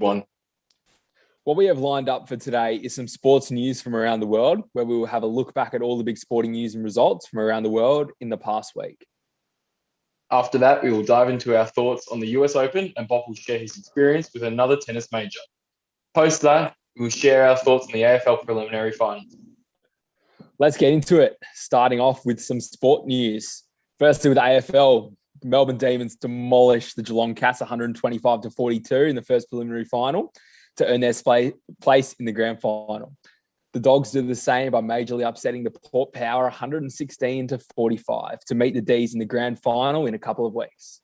one. What we have lined up for today is some sports news from around the world, where we will have a look back at all the big sporting news and results from around the world in the past week. After that, we will dive into our thoughts on the US Open, and Bop will share his experience with another tennis major. Post that, we will share our thoughts on the AFL preliminary finals. Let's get into it, starting off with some sport news. Firstly, with AFL, Melbourne Demons demolished the Geelong Cats 125-42 in the first preliminary final to earn their place in the grand final. The Dogs did the same by majorly upsetting the Port Power 116-45 to meet the D's in the grand final in a couple of weeks.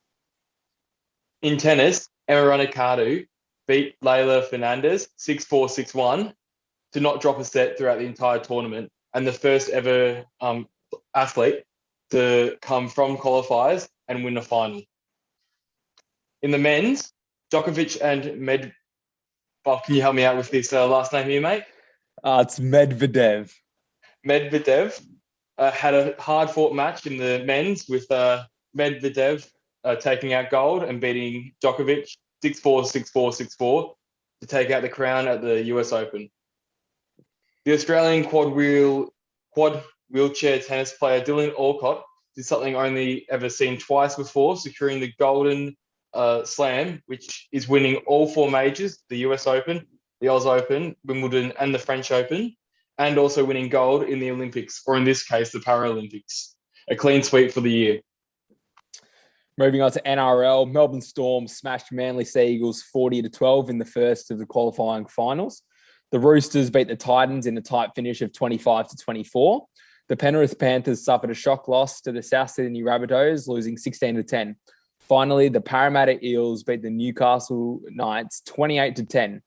In tennis, Emma Raducanu beat Leyla Fernandez 6-4, 6-1 to not drop a set throughout the entire tournament, and the first ever athlete to come from qualifiers and win a final. In the men's, Djokovic and Bob, can you help me out with this last name here, mate? It's Medvedev. Medvedev had a hard-fought match in the men's with Medvedev taking out gold and beating Djokovic 6-4, 6-4, 6-4 to take out the crown at the US Open. The Australian quad wheelchair tennis player Dylan Alcott did something only ever seen twice before, securing the Golden Slam, which is winning all four majors, the US Open, the Oz Open, Wimbledon, and the French Open, and also winning gold in the Olympics, or in this case, the Paralympics. A clean sweep for the year. Moving on to NRL, Melbourne Storm smashed Manly Sea Eagles 40-12 in the first of the qualifying finals. The Roosters beat the Titans in a tight finish of 25-24. The Penrith Panthers suffered a shock loss to the South Sydney Rabbitohs, losing 16-10. Finally, the Parramatta Eels beat the Newcastle Knights 28-10.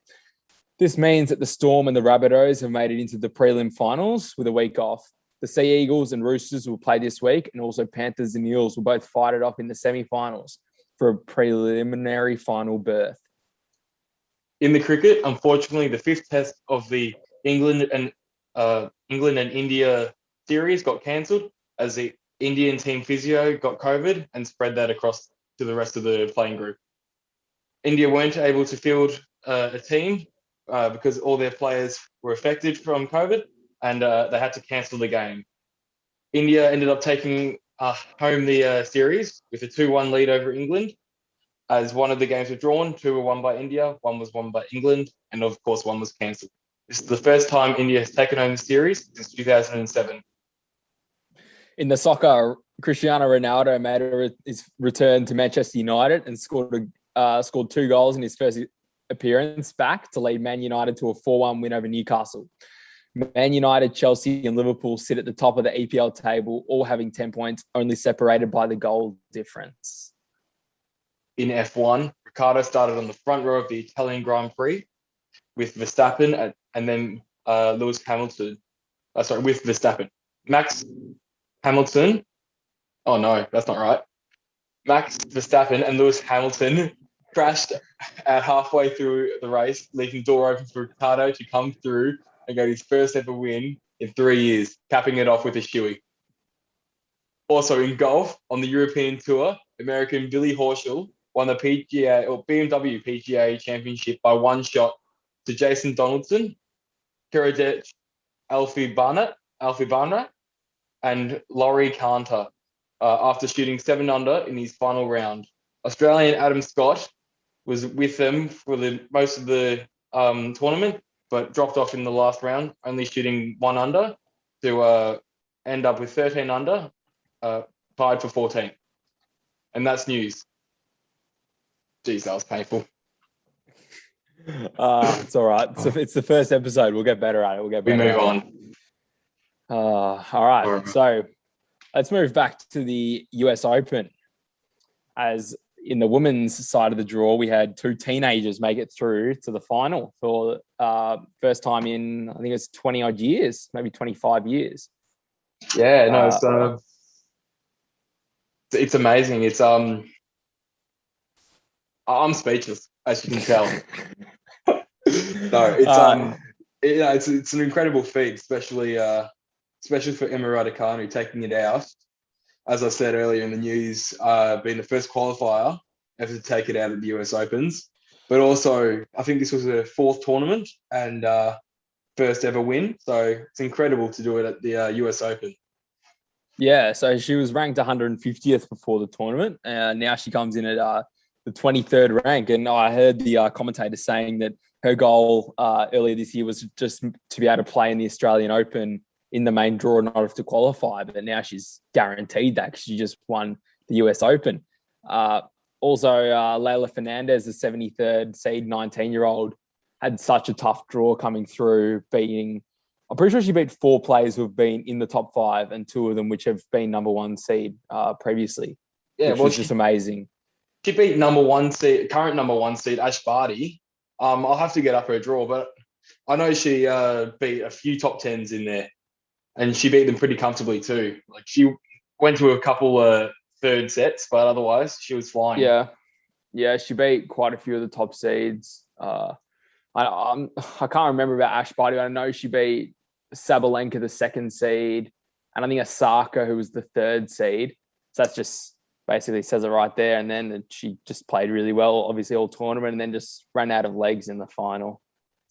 This means that the Storm and the Rabbitohs have made it into the prelim finals with a week off. The Sea Eagles and Roosters will play this week, and also Panthers and Eels will both fight it off in the semi-finals for a preliminary final berth. In the cricket, unfortunately, the fifth test of the England and India series got cancelled as the Indian team physio got COVID and spread that across to the rest of the playing group. India weren't able to field a team because all their players were affected from COVID, and they had to cancel the game. India ended up taking home the series with a 2-1 lead over England, as one of the games were drawn. 2 were won by India, 1 was won by England, and of course 1 was cancelled. This is the first time India has taken home the series since 2007. In the soccer, Cristiano Ronaldo made his return to Manchester United and scored 2 goals in his first appearance back to lead Man United to a 4-1 win over Newcastle. Man United, Chelsea and Liverpool sit at the top of the EPL table, all having 10 points, only separated by the goal difference. In F1, Ricciardo started on the front row of the Italian Grand Prix with Verstappen and then Lewis Hamilton. With Verstappen. Max Hamilton. Oh, no, that's not right. Max Verstappen and Lewis Hamilton crashed at halfway through the race, leaving the door open for Ricciardo to come through and get his first ever win in 3 years, capping it off with a shoey. Also in golf, on the European Tour, American Billy Horschel won the PGA or BMW PGA Championship by 1 shot to Jason Donaldson, Kiradech Alfibana, and Laurie Cantor after shooting 7 under in his final round. Australian Adam Scott was with them for most of the tournament, but dropped off in the last round, only shooting 1 under to end up with 13 under, tied for 14. And that's news. Jeez, that was painful. It's all right. It's the first episode. We'll get better at it. We move on. All right. So let's move back to the US Open. As in the women's side of the draw, we had 2 teenagers make it through to the final for first time in, I think it's 20 odd years, maybe 25 years. Yeah, no, it's amazing. It's I'm speechless, as you can tell. No, it's an incredible feat, especially for Emma Raducanu taking it out. As I said earlier in the news, being the first qualifier ever to take it out at the US Opens. but also I think this was her fourth tournament and first ever win. So it's incredible to do it at the US Open. Yeah, so she was ranked 150th before the tournament. Now she comes in at the 23rd rank. And I heard the commentator saying that her goal earlier this year was just to be able to play in the Australian Open in the main draw, not have to qualify. But now she's guaranteed that because she just won the US Open. Also, Leyla Fernandez, the 73rd seed 19-year-old, had such a tough draw coming through, beating, I'm pretty sure she beat 4 players who have been in the top 5 and 2 of them which have been number 1 seed previously, which was just amazing. She beat current number 1 seed Ash Barty. I'll have to get up her draw, but I know she beat a few top 10s in there, and she beat them pretty comfortably too. Like she went to a couple third sets, but otherwise she was flying. Yeah, she beat quite a few of the top seeds. I can't remember about Ash Barty, but I know she beat Sabalenka, the 2nd seed, and I think Osaka, who was the 3rd seed. So that's just basically says it right there. And then she just played really well, obviously all tournament, and then just ran out of legs in the final.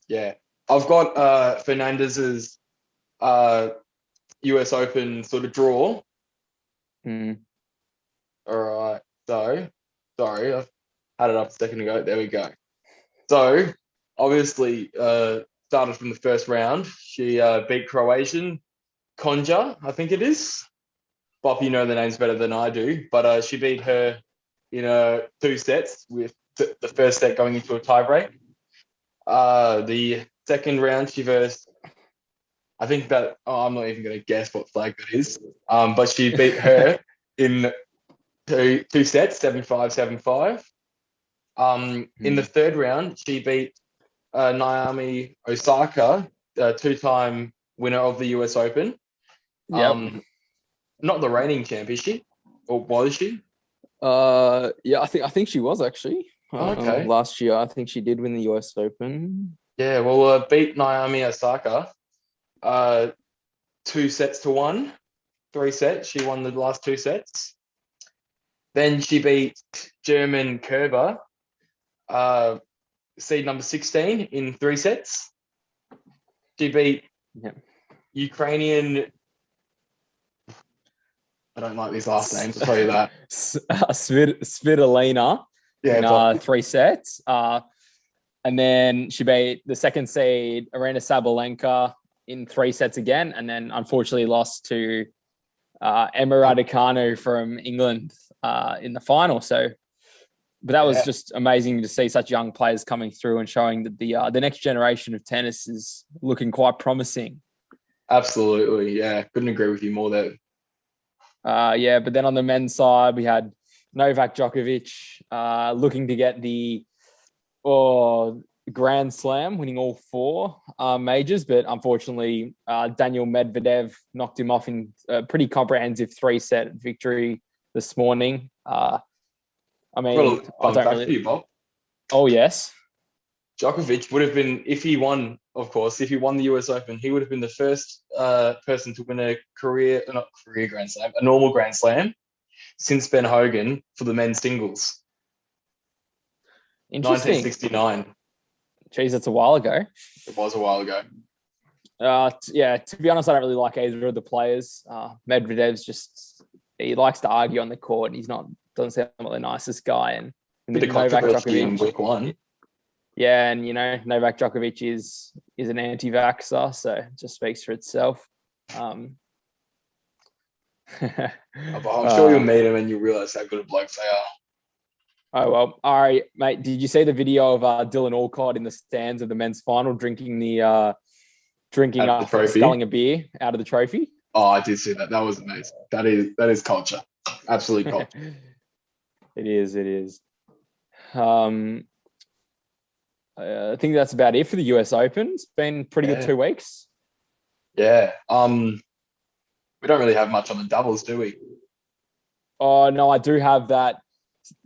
Yeah. I've got Fernandez's US Open sort of draw. All right. So, sorry, I had it up a second ago. There we go. So, obviously, started from the first round. She beat Croatian Konja, I think it is. Bop, you know the names better than I do, but she beat her in 2 sets with the first set going into a tiebreak. The second round, she versed, I think that, I'm not even going to guess what flag that is, but she beat her in two sets, 7-5, 7-5. In the third round, she beat Naomi Osaka, 2-time winner of the US Open. Not the reigning champ, is she? Or was she? Yeah, I think she was actually. Okay. Last year, I think she did win the US Open. Yeah, well, beat Naomi Osaka 2-1, 3 sets. She won the last 2 sets. Then she beat German Kerber, seed number 16, in 3 sets. She beat Ukrainian. I don't like these last names, I'll tell you that. Svitolina in 3 sets. And then she beat the 2nd seed, Arena Sabalenka, in 3 sets again. And then unfortunately lost to Emma Raducanu from England in the final. So, but that was just amazing to see such young players coming through and showing that the next generation of tennis is looking quite promising. Absolutely, yeah. Couldn't agree with you more there. But then on the men's side, we had Novak Djokovic looking to get the Grand Slam, winning all 4 majors, but unfortunately, Daniel Medvedev knocked him off in a pretty comprehensive 3-set victory this morning. I mean, fun fact for you, Bob. Oh, yes. Djokovic would have been, if he won the US Open, he would have been the first person to win a normal Grand Slam since Ben Hogan for the men's singles. Interesting. 1969. Geez, that's a while ago. It was a while ago. To be honest, I don't really like either of the players. Medvedev's he likes to argue on the court, and doesn't sound like the nicest guy. And Novak Djokovic in week 1. Yeah, and Novak Djokovic is an anti-vaxxer, so it just speaks for itself. I'm sure you'll meet him and you'll realise how good a blokes they are. Oh, well. All right, mate. Did you see the video of Dylan Alcott in the stands of the men's final drinking sculling a beer out of the trophy? Oh, I did see that. That was amazing. That is culture. Absolute culture. It is. I think that's about it for the US Open. It's been pretty good 2 weeks. Yeah. We don't really have much on the doubles, do we? Oh, no, I do have that.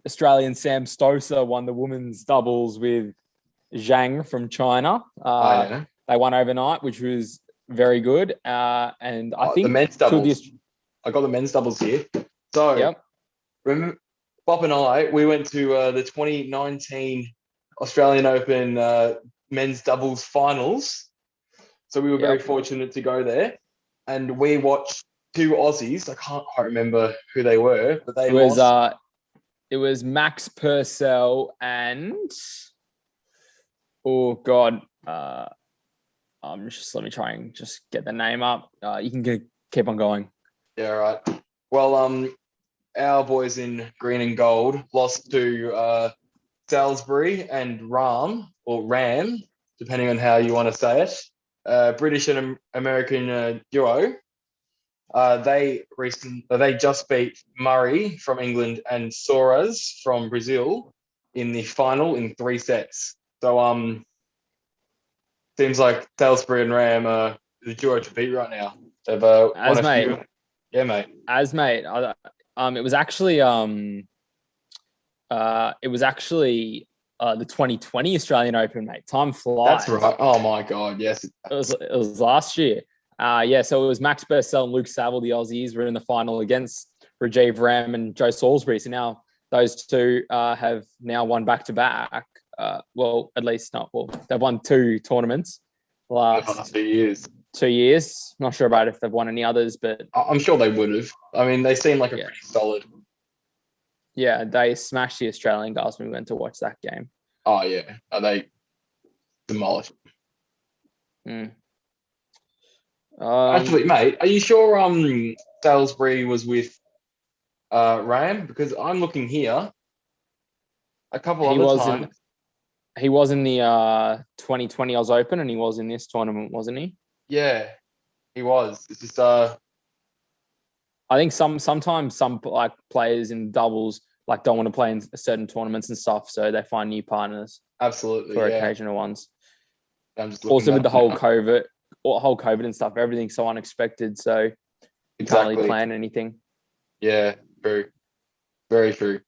Australian Sam Stosur won the women's doubles with Zhang from China. They won overnight, which was very good. And I think the men's doubles. I got the men's doubles here. So, remember, Bop and I, we went to the 2019 Australian Open men's doubles finals. So we were very fortunate to go there, and we watched two Aussies. I can't quite remember who they were, but they lost. It was Max Purcell and oh god, let me try and just get the name up. You can keep on going. Yeah, right. Well, our boys in green and gold lost to Salisbury and Ram, depending on how you want to say it. British and American duo. They just beat Murray from England and Soares from Brazil in the final in 3 sets. So seems like Salisbury and Ram are the duo to beat right now. They've won a few. Yeah, mate. It was actually the 2020 Australian Open, mate. Time flies. That's right. Oh my god, yes. It was last year. So it was Max Purcell and Luke Saville, the Aussies, were in the final against Rajiv Ram and Joe Salisbury. So now those two have now won back-to-back. At least not. Well, they've won 2 tournaments last 2 years. 2 years. Not sure about if they've won any others, but I'm sure they would have. I mean, they seem like a pretty solid. Yeah, they smashed the Australian guys when we went to watch that game. Oh yeah, they demolished. Actually, mate, are you sure Salisbury was with Ram? Because I'm looking here a couple other times. He was in the 2020 Oz Open, and he was in this tournament, wasn't he? Yeah, he was. It's just I think sometimes some like players in doubles like don't want to play in certain tournaments and stuff, so they find new partners. Absolutely, for occasional ones. I'm just also with the whole COVID and stuff, everything's so unexpected, so you can't really plan anything. Yeah, true, very true.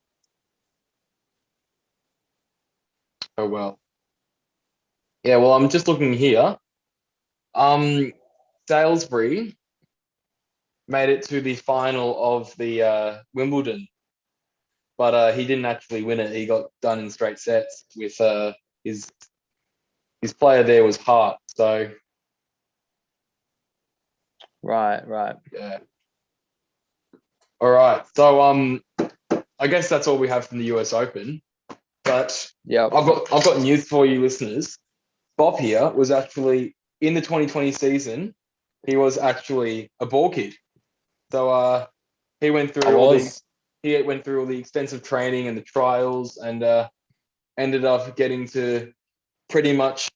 Oh well. Yeah, well, I'm just looking here. Salisbury made it to the final of the Wimbledon, but he didn't actually win it. He got done in straight sets with his player there was Hart. So right. Yeah. All right. So I guess that's all we have from the US Open. But yeah, I've got news for you listeners. Bop here was actually in the 2020 season. He was actually a ball kid. So he went through all the extensive training and the trials, and ended up getting to pretty much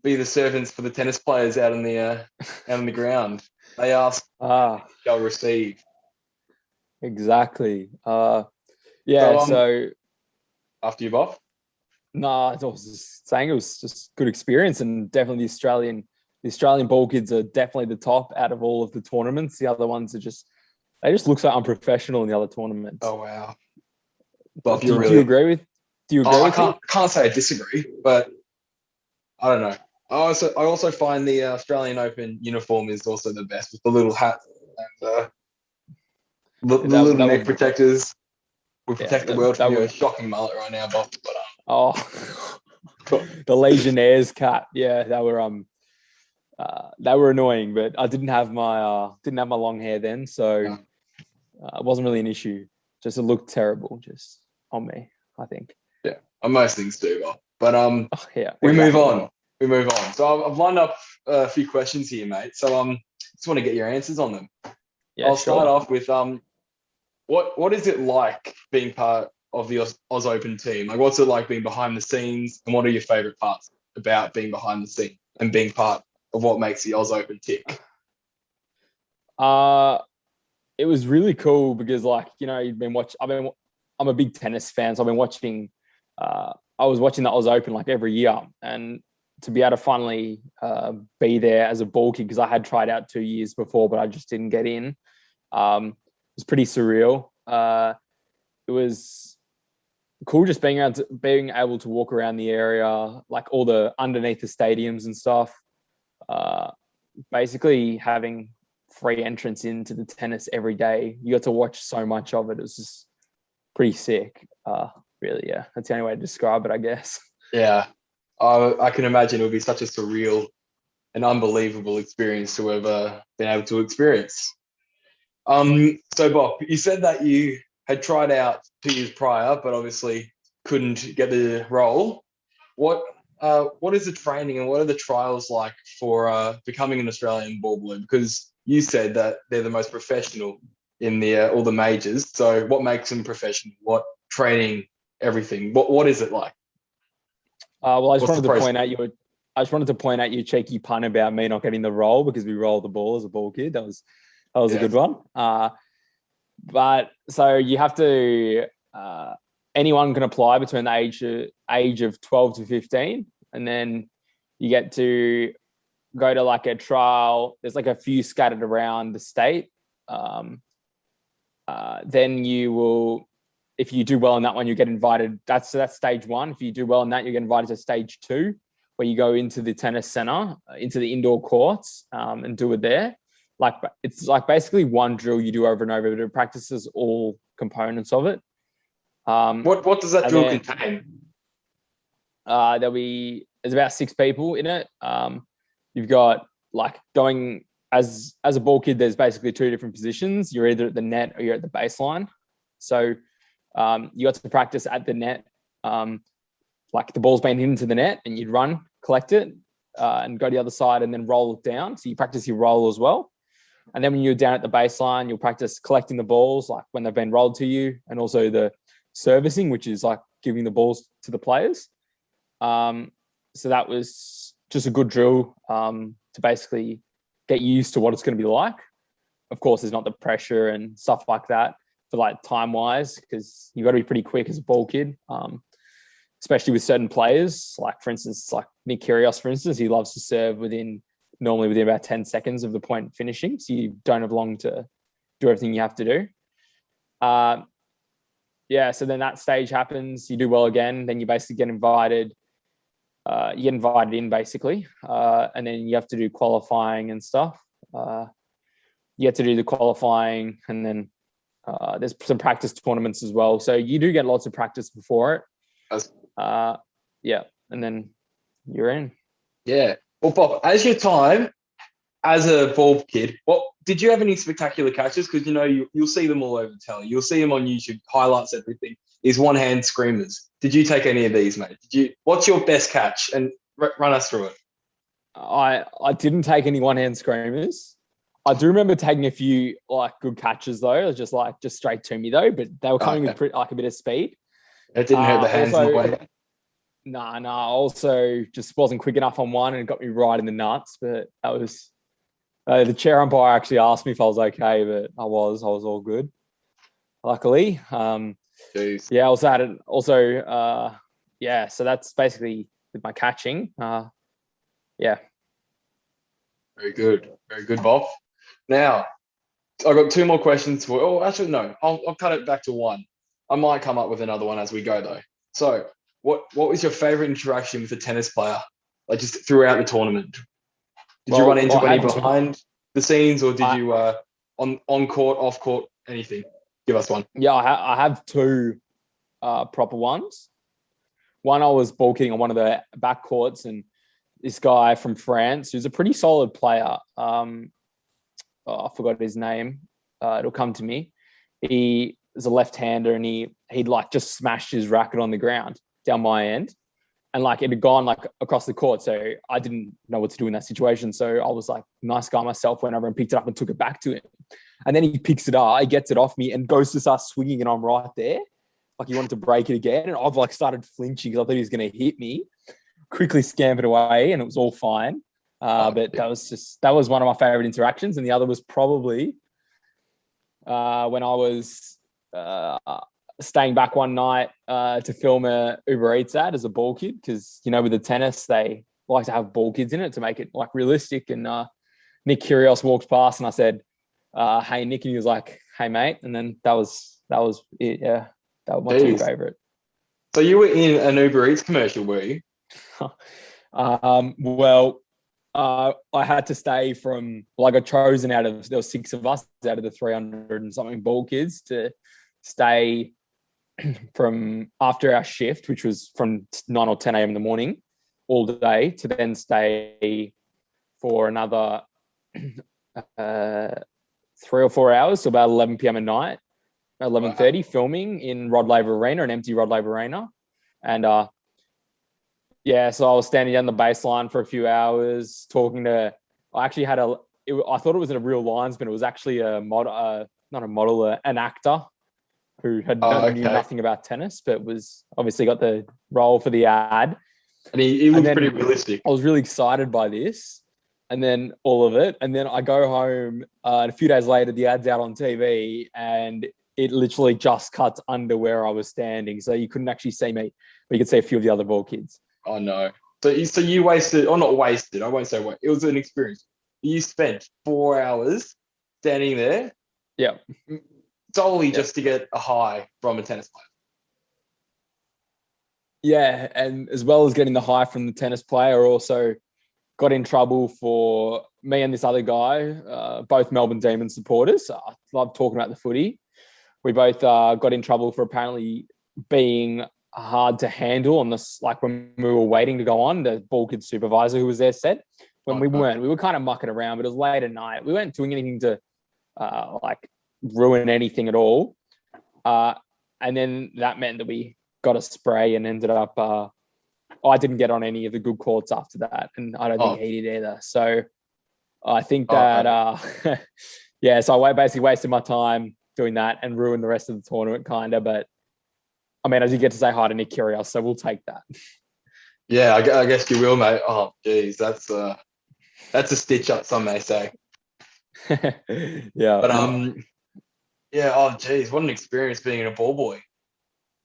be the servants for the tennis players out on the ground. They asked, shall receive. Exactly. So after you, Bop. No, I was just saying it was just good experience, and definitely the Australian ball kids are definitely the top out of all of the tournaments. The other ones are they just look so unprofessional in the other tournaments. Oh wow! But do you agree with? I can't say I disagree, but I don't know. I also find the Australian Open uniform is also the best, with the little hats and the little neck protectors. We protect the world from your shocking mullet right now, Bob. But the Legionnaires cat, yeah, they were annoying, but I didn't have my long hair then, so it wasn't really an issue. Just it looked terrible, just on me, I think. Yeah, on most things do, Bob. But we move on. So I've lined up a few questions here, mate. So just want to get your answers on them. Yeah, I'll start off with what is it like being part of the Oz Open team? Like, what's it like being behind the scenes, and what are your favorite parts about being behind the scene and being part of what makes the Oz Open tick? It was really cool because, like, you know, I'm a big tennis fan, so I've been watching. I was watching the Oz Open like every year, and to be able to finally be there as a ball kid, because I had tried out 2 years before, but I just didn't get in. It was pretty surreal. It was cool just being able to walk around the area, like all the underneath the stadiums and stuff. Basically having free entrance into the tennis every day. You got to watch so much of it. It was just pretty sick. Really, yeah. That's the only way to describe it, I guess. Yeah, I can imagine it would be such a surreal and unbelievable experience to have been able to experience. So Bob, you said that you had tried out 2 years prior, but obviously couldn't get the role. What is the training and what are the trials like for becoming an Australian ball blue? Because you said that they're the most professional in the all the majors. So what makes them professional? What training? Everything. What is it like? Well, What's the process? I just wanted to point out your cheeky pun about me not getting the role because we rolled the ball as a ball kid. That was a good one. But so you have to. Anyone can apply between the age of 12 to 15, and then you get to go to like a trial. There's like a few scattered around the state. Then you will, if you do well in that one, you get invited. That's stage one. If you do well in that, you get invited to stage two, where you go into the tennis center, into the indoor courts, and do it there. Like it's like basically one drill you do over and over, but it practices all components of it. What does that drill contain? There's about 6 people in it. You've got like going as a ball kid, there's basically 2 different positions. You're either at the net or you're at the baseline. So you got to practice at the net, like the ball's been hit into the net and you'd run, collect it, and go to the other side and then roll it down. So you practice your roll as well. And then when you're down at the baseline, you'll practice collecting the balls, like when they've been rolled to you, and also the servicing, which is like giving the balls to the players. So that was just a good drill to basically get used to what it's going to be like. Of course, there's not the pressure and stuff like that for like time-wise, because you've got to be pretty quick as a ball kid, especially with certain players. Like, for instance, like Nick Kyrgios, for instance, he loves to serve normally within about 10 seconds of the point finishing. So you don't have long to do everything you have to do. So then that stage happens, you do well again, then you basically get invited. You get invited in basically, and then you have to do qualifying and stuff. You get to do the qualifying, and then there's some practice tournaments as well. So you do get lots of practice before it. And then you're in. Yeah. Well, Bob, as your time as a ball kid, did you have any spectacular catches? Because you'll see them all over the telly. You'll see them on YouTube, highlights, everything. Is one-hand screamers. Did you take any of these, mate? What's your best catch? And run us through it. I didn't take any one-hand screamers. I do remember taking a few like good catches though, just straight to me though, but they were coming with like a bit of speed. It didn't hurt the hands in the way. Nah. Also, just wasn't quick enough on one, and it got me right in the nuts. But that was the chair umpire actually asked me if I was okay, but I was all good, luckily. Jeez. Yeah, I also had it. Also, so that's basically with my catching. Yeah. Very good, Bob. Now, I've got 2 more questions for. Oh, actually, no. I'll cut it back to 1. I might come up with another one as we go, though. So, what was your favorite interaction with a tennis player, like just throughout the tournament? Did you run into any behind the scenes, or did you on court, off court, anything? Give us one. Yeah, I have 2 proper ones. One, I was ball kidding on one of the back courts, and this guy from France, who's a pretty solid player. I forgot his name. It'll come to me. He is a left-hander, and he'd like just smashed his racket on the ground down my end, and like it had gone like across the court. So I didn't know what to do in that situation. So I was like, nice guy myself, went over and picked it up and took it back to him. And then he picks it up, he gets it off me and goes to start swinging, and I'm right there. Like he wanted to break it again. And I've like started flinching because I thought he was going to hit me. Quickly scampered away, and it was all fine. But that was one of my favorite interactions. And the other was probably when I was staying back one night to film a Ubereats ad as a ball kid, because with the tennis they like to have ball kids in it to make it like realistic. And Nick Kyrgios walked past, and I said, "Hey Nick," and he was like, "Hey mate," and then that was it. Yeah, that was my 2 favorite. So you were in an Ubereats commercial, were you? I had to stay from, I got chosen there were 6 of us out of the 300 and something ball kids to stay from after our shift, which was from 9 or 10 a.m. in the morning, all day, to then stay for another 3 or 4 hours, so about 11 p.m. at night, 11:30, filming in Rod Laver Arena, an empty Rod Laver Arena. And so I was standing down the baseline for a few hours talking to, I actually had I thought it was a real linesman. It was actually a model, not a model, an actor who knew nothing about tennis, but was obviously got the role for the ad. And he looked pretty realistic. I was really excited by this, and then all of it. And then I go home, and a few days later, the ad's out on TV, and it literally just cuts under where I was standing. So you couldn't actually see me, but you could see a few of the other ball kids. Oh, no. So you wasted, or not wasted, I won't say what, it was an experience. You spent 4 hours standing there. Yeah. Solely just to get a high from a tennis player. Yeah, and as well as getting the high from the tennis player, also got in trouble for me and this other guy, both Melbourne Demons supporters. I love talking about the footy. We both got in trouble for apparently being hard to handle on this, like when we were waiting to go on, the ball kid supervisor who was there said. When we weren't, we were kind of mucking around, but it was late at night. We weren't doing anything to ruin anything at all. And then that meant that we got a spray and ended up, I didn't get on any of the good courts after that. And I don't think he did either. So I think that, so I basically wasted my time doing that and ruined the rest of the tournament kind of. But I mean, I did get to say hi to Nick Kyrgios, so we'll take that. Yeah, I guess you will, mate. Oh, geez, that's a stitch up, some may say. Yeah. But oh geez, what an experience being a ball boy.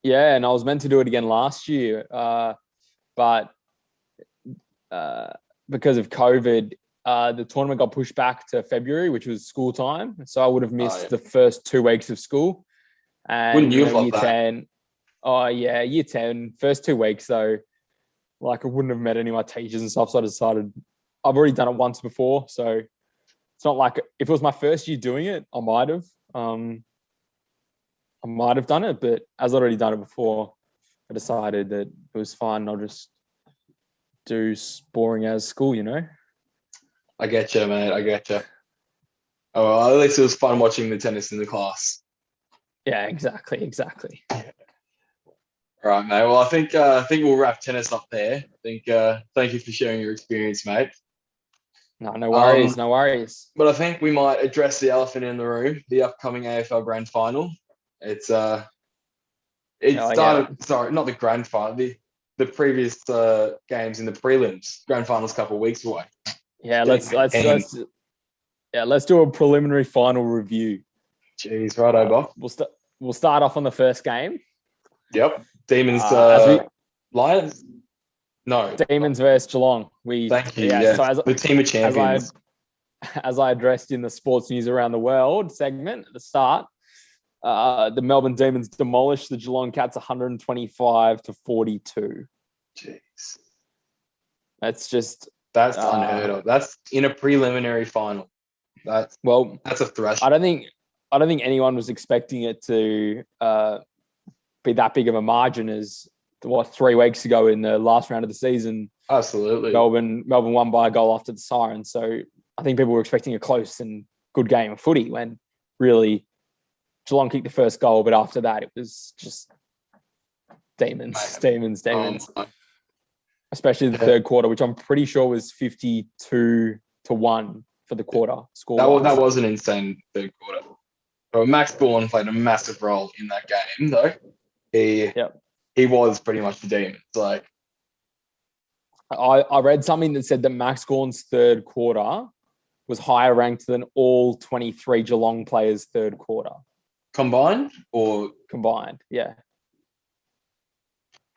Yeah, and I was meant to do it again last year, but because of COVID, the tournament got pushed back to February, which was school time. So I would have missed the first 2 weeks of school. And wouldn't you have loved year that? 10. Oh yeah, year 10, first 2 weeks though. Like I wouldn't have met any of my teachers and stuff. So I decided I've already done it once before. So it's not like if it was my first year doing it, I might have done it. But as I'd already done it before, I decided that it was fine. I'll just do boring as school, you know? I get you, mate. I get you. Oh, well, at least it was fun watching the tennis in the class. Yeah, exactly. All right, mate. Well, I think we'll wrap tennis up there. I think thank you for sharing your experience, mate. No worries, no worries. But I think we might address the elephant in the room, the upcoming AFL Grand Final. It started. Sorry, not the Grand Final. The previous games in the prelims. Grand Final's a couple of weeks away. Yeah, let's do a preliminary final review. Jeez, righto, Bob. We'll start off on the first game. Yep. Demons, Lions? No. Demons versus Geelong. Thank you. Yeah. So the team of champions. As I addressed in the sports news around the world segment at the start, the Melbourne Demons demolished the Geelong Cats 125-42. Jeez. That's unheard of. That's in a preliminary final. That's a threshold. I don't think anyone was expecting it to be that big of a margin as 3 weeks ago in the last round of the season. Absolutely. Melbourne won by a goal after the siren. So I think people were expecting a close and good game of footy when really Geelong kicked the first goal, but after that it was just demons. Especially the third quarter, which I'm pretty sure was 52-1 for the quarter score. That was an insane third quarter. But Max Gawn played a massive role in that game, though. He was pretty much the Demons. Like, I read something that said that Max Gawn's third quarter was higher ranked than all 23 Geelong players' third quarter. Combined or? Combined, yeah.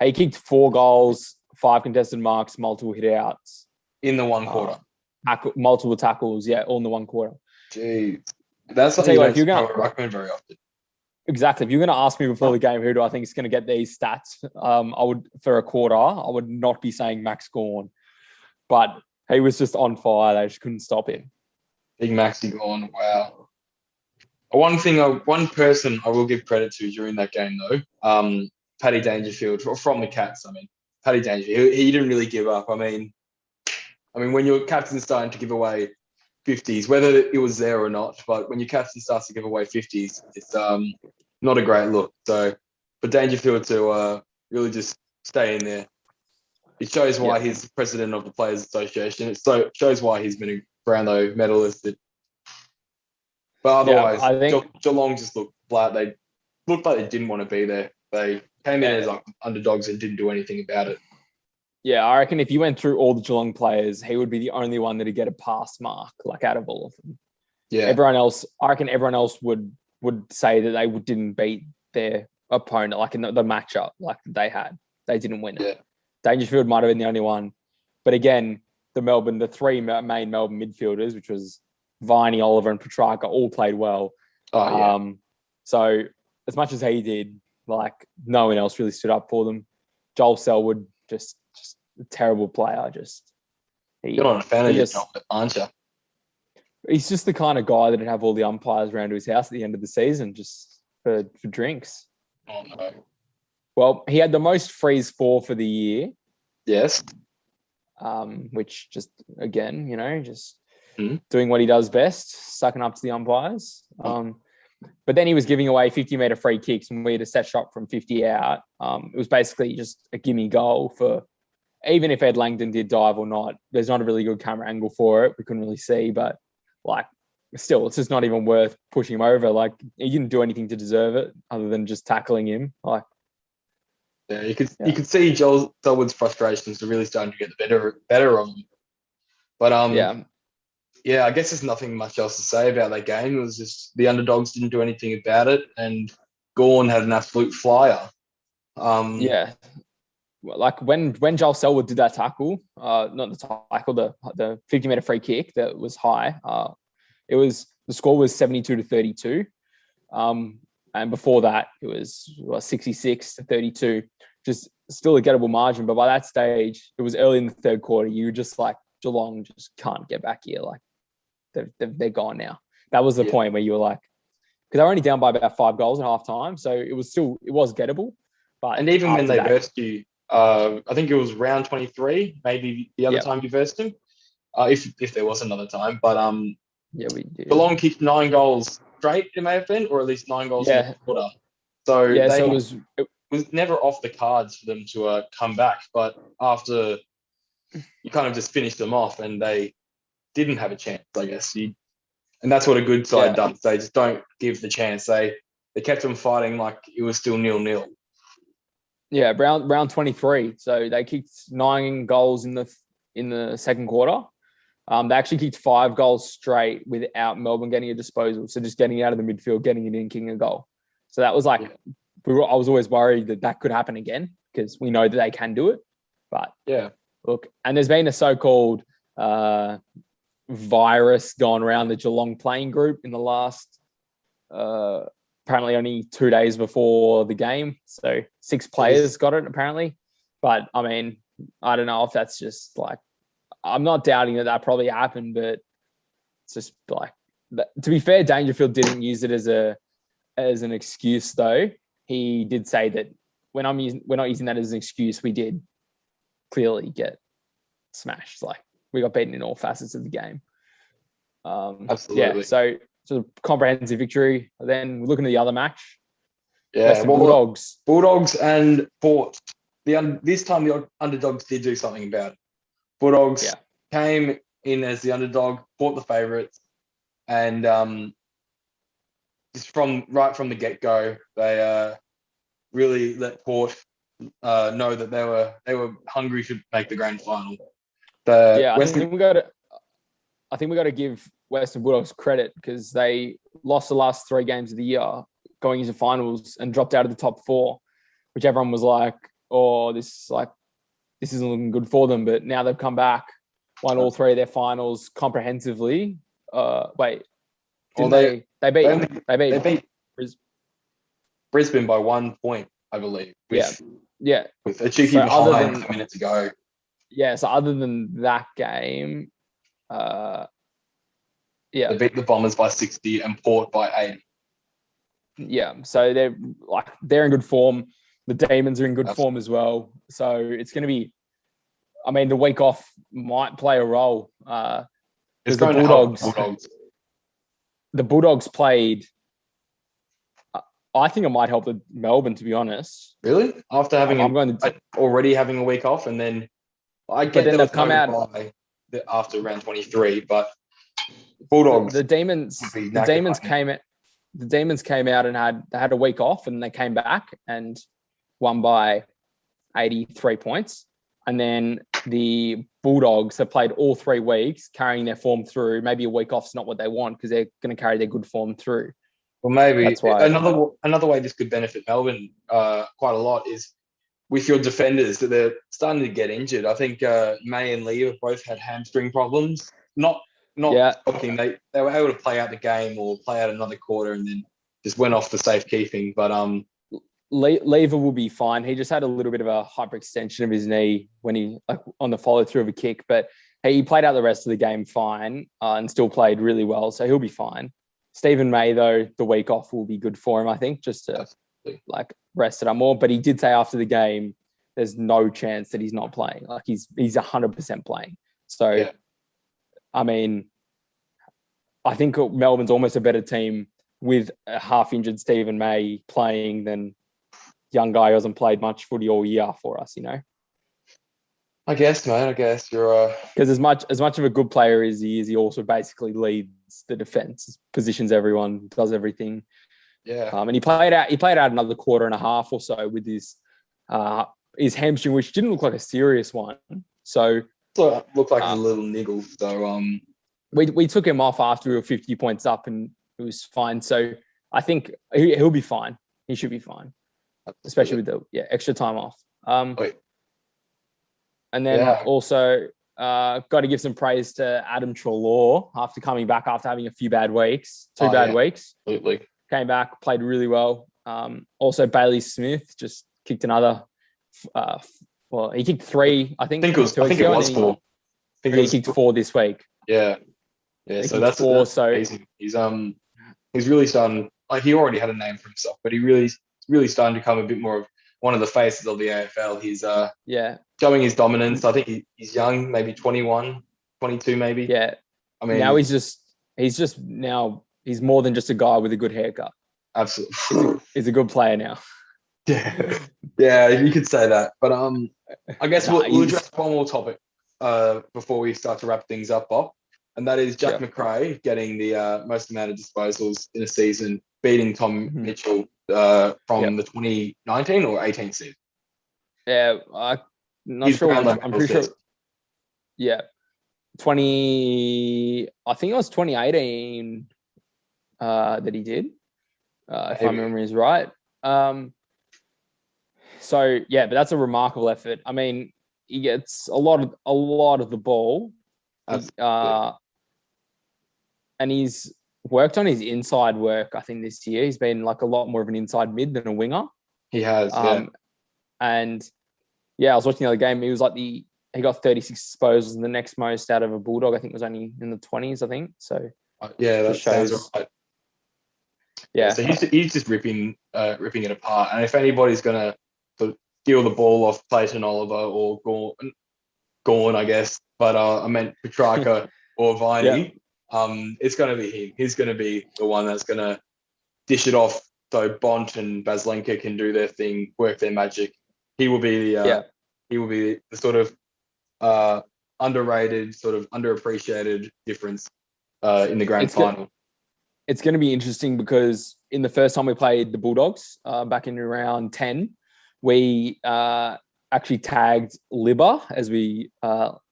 He kicked 4 goals, 5 contested marks, multiple hit-outs. In the one quarter? Multiple tackles, yeah, all in the one quarter. Jeez. That's something you don't see Ruckman very often. Exactly. If you're going to ask me before the game, who do I think is going to get these stats? I would, for a quarter, I would not be saying Max Gawn. But he was just on fire. They just couldn't stop him. Big Maxi Gawn, wow. One person I will give credit to during that game though, Paddy Dangerfield from the Cats. I mean, Paddy Dangerfield, he didn't really give up. I mean, when your captain's starting to give away 50s, whether it was there or not, but when your captain starts to give away 50s, it's not a great look. So for Dangerfield to really just stay in there, it shows why he's president of the Players Association. It shows why he's been a Brownlow medalist. But otherwise, I think Geelong just looked flat. They looked like they didn't want to be there. They came in as like underdogs and didn't do anything about it. Yeah, I reckon if you went through all the Geelong players, he would be the only one that'd get a pass mark, like out of all of them. Yeah. Everyone else, I reckon everyone else would say that they didn't beat their opponent, like in the matchup, like they had. They didn't win it. Yeah. Dangerfield might have been the only one. But again, the three main Melbourne midfielders, which was Viney, Oliver, and Petrarca, all played well. Oh, yeah. So as much as he did, like no one else really stood up for them. Joel Selwood, just a terrible player. You're not a fan of this, aren't you? He's just the kind of guy that'd have all the umpires around to his house at the end of the season just for drinks. Oh, no. Well, he had the most frees for the year. Yes. Which just, again, doing what he does best, sucking up to the umpires. But then he was giving away 50-metre free kicks and we had a set shot from 50 out. It was basically just a gimme goal for, even if Ed Langdon did dive or not, there's not a really good camera angle for it. We couldn't really see, but like still, it's just not even worth pushing him over. Like he didn't do anything to deserve it other than just tackling him. Like, yeah, you could see Joel Selwood's frustrations are really starting to get the better of him. But yeah, I guess there's nothing much else to say about that game. It was just the underdogs didn't do anything about it, and Gawn had an absolute flyer. Like when Joel Selwood did that tackle, not the tackle, the 50-metre free kick that was high. The score was 72-32, and before that it was 66-32. Just still a gettable margin, but by that stage it was early in the third quarter. You were just like, Geelong just can't get back here. Like they're gone now. That was the point where you were like, because they were only down by about 5 goals at half time, so it was gettable. But and even when they versed you, I think it was round 23, maybe the other time you versed him, if there was another time. But we did. Geelong kicked 9 goals straight. It may have been, or at least 9 goals in the quarter. So it was never off the cards for them to come back. But after you kind of just finished them off, and they didn't have a chance, I guess. And that's what a good side does. They just don't give the chance. They kept them fighting like it was still 0-0. Yeah, round 23. So they kicked 9 goals in the second quarter. They actually kicked 5 goals straight without Melbourne getting a disposal. So just getting out of the midfield, getting it in, kicking a goal. So that was like, I was always worried that could happen again because we know that they can do it. But look, and there's been a so-called virus going around the Geelong playing group in the last, apparently only 2 days before the game. So 6 players got it apparently. But I mean, I don't know if that's just like, I'm not doubting that probably happened, but it's just like, to be fair, Dangerfield didn't use it as an excuse though. He did say that we're not using that as an excuse. We did clearly get smashed. Like we got beaten in all facets of the game. Absolutely. Yeah. So a comprehensive victory. Then we're looking at the other match. Yeah. Bulldogs and Port. This time the underdogs did do something about it. Bulldogs came in as the underdog, Port the favourites, and just from the get-go, they really let Port know that they were hungry to make the grand final. I think we got to give Western Bulldogs credit because they lost the last 3 games of the year going into finals and dropped out of the top 4, which everyone was like, "Oh, this isn't looking good for them." But now they've come back, won all 3 of their finals comprehensively. They beat Brisbane by 1 point, I believe. With a cheeky behind a minute to go. Yeah, so other than that game, they beat the Bombers by 60 and Port by 80. Yeah, so they're in good form. The Demons are in good form as well. So it's going to be. I mean, the week off might play a role. It's the going to help the Bulldogs. The Bulldogs played. I think it might help the Melbourne, to be honest. Really? After already having a week off, and then I get that they've come out after round 23, but Bulldogs. The Demons came out and had a week off, and they came back and won by 83 points. And then the Bulldogs have played all 3 weeks, carrying their form through. Maybe a week off's not what they want because they're going to carry their good form through. Well, maybe that's why. Another way this could benefit Melbourne quite a lot is with your defenders that they're starting to get injured. I think May and Lee have both had hamstring problems. Not talking. They were able to play out the game or play out another quarter and then just went off for safekeeping. But Lever will be fine. He just had a little bit of a hyperextension of his knee when he on the follow through of a kick, but he played out the rest of the game fine and still played really well, so he'll be fine. Stephen May, though, the week off will be good for him, I think, just to rest it up more. But he did say after the game, there's no chance that he's not playing. He's 100% playing. So, yeah. I mean, I think Melbourne's almost a better team with a half-injured Stephen May playing than young guy who hasn't played much footy all year for us, I guess, mate. I guess you're because as much of a good player as he is, he also basically leads the defense, positions everyone, does everything. Yeah. And he played out another quarter and a half or so with his hamstring, which didn't look like a serious one. So it looked like a little niggle. So we took him off after we were 50 points up, and it was fine. So I think he'll be fine. He should be fine, especially with the extra time off. And then also got to give some praise to Adam Treloar after coming back after having a few bad weeks, two bad weeks. Absolutely. Came back, played really well. Also, Bailey Smith just kicked another. He kicked 3, I think. I think it was 4. He kicked 4 this week. Yeah. So that's 4. That's amazing. He's really starting. He already had a name for himself, but he really starting to become a bit more of one of the faces of the AFL. He's showing his dominance. I think he's young, maybe 21, 22 maybe. Yeah. I mean, now he's more than just a guy with a good haircut. Absolutely. He's a good player now. Yeah, you could say that. But I guess we'll address one more topic before we start to wrap things up, Bob. And that is Jack Mcrae getting the most amount of disposals in a season, beating Tom Mitchell from the 2019 or 18 season. Yeah, I'm not sure. I'm pretty sure. Yeah. I think it was 2018 that he did, if my memory is right. But that's a remarkable effort. I mean, he gets a lot of the ball, and he's worked on his inside work. I think this year he's been a lot more of an inside mid than a winger. He has, and I was watching the other game. He was he got 36 disposals, and the next most out of a Bulldog, I think, was only in the 20s. I think so. That sounds right. Yeah. So he's just ripping it apart. And if anybody's gonna steal the ball off Clayton Oliver or Gawn, I guess, but I meant Petrarca or Viney, it's gonna be him. He's gonna be the one that's gonna dish it off so Bont and Baslenka can do their thing, work their magic. He will be the sort of underrated, sort of underappreciated difference in the grand final. It's going to be interesting because in the first time we played the Bulldogs back in round 10, we actually tagged Libba as we won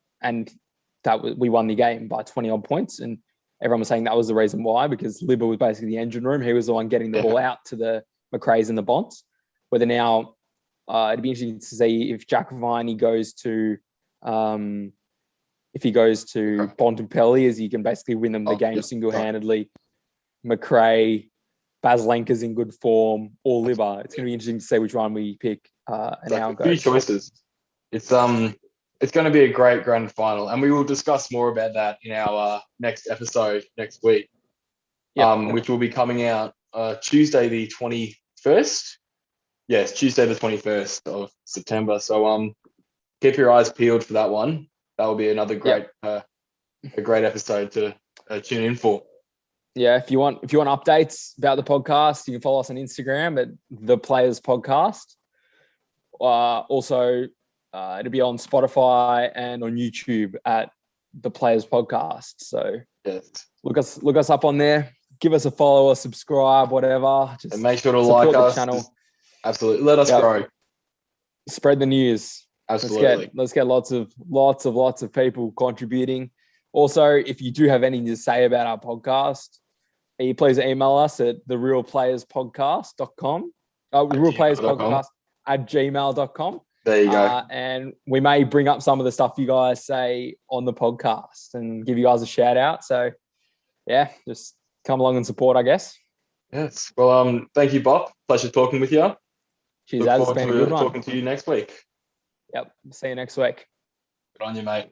the game by 20 odd points, and everyone was saying that was the reason why, because Libba was basically the engine room. He was the one getting the ball out to the Mcraes and the Bonts. Whether now it'd be interesting to see if Jack Viney goes to Bont and Pelly, as he can basically win them the game single-handedly. Mcrae, Baslenka's in good form, or Libba. It's going to be interesting to see which one we pick and how it goes. Few choices. It's going to be a great grand final, and we will discuss more about that in our next episode next week, which will be coming out Tuesday the 21st. Yes, Tuesday the 21st of September. So keep your eyes peeled for that one. That will be another great a great episode to tune in for. Yeah, if you want updates about the podcast, you can follow us on Instagram at The Players Podcast. Also, it'll be on Spotify and on YouTube at The Players Podcast. So yes, look us up on there. Give us a follow or subscribe, whatever. Just and make sure to support like the us. channel. Just absolutely, let us grow. Spread the news. Absolutely. Let's get lots of people contributing. Also, if you do have anything to say about our podcast, please email us at therealplayerspodcast.com. realplayerspodcast@gmail.com. There you go. And we may bring up some of the stuff you guys say on the podcast and give you guys a shout out. So yeah, just come along and support, I guess. Yes. Well, thank you, Bop. Pleasure talking with you. Cheers, Look Az. It's forward been a to good one. talking to you next week. Yep. See you next week. Good on you, mate.